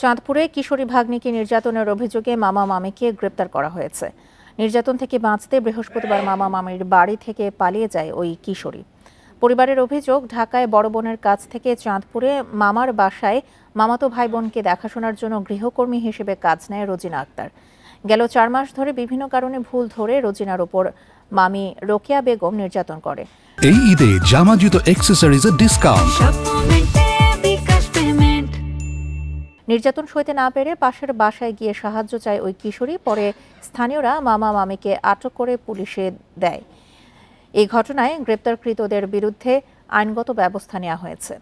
চাঁদপুরে কিশোরী ভাগ্নিকে নির্যাতনের অভিযোগে মামা মামিকে গ্রেপ্তার করা হয়েছে। নির্যাতন থেকে বাঁচতে বৃহস্পতিবার মামা মামির বাড়ি থেকে পালিয়ে যায় ওই কিশোরী। পরিবারের অভিযোগ, ঢাকায় বড় বোনের কাছ থেকে চাঁদপুরে মামার বাসায় মামাতো ভাই বোনকে দেখাশোনার জন্য গৃহকর্মী হিসেবে কাজ নেয় রোজিনা আক্তার। গেল 4 মাস ধরে বিভিন্ন কারণে ভুল ধরে রোজিনার ওপর মামি রোকেয়া বেগম নির্যাতন করে। এই ঈদে জামা জুতো অ্যাকসেসরিজের ডিসকাউন্ট। নির্যাতন সইতে না পেরে পাশের বাসায় গিয়ে সাহায্য চায় ওই কিশোরী। পরে স্থানীয়রা মামা মামিকে আটক করে পুলিশে দেয়। এই ঘটনায় গ্রেপ্তারকৃতদের বিরুদ্ধে আইনগত ব্যবস্থা নেওয়া হয়েছে।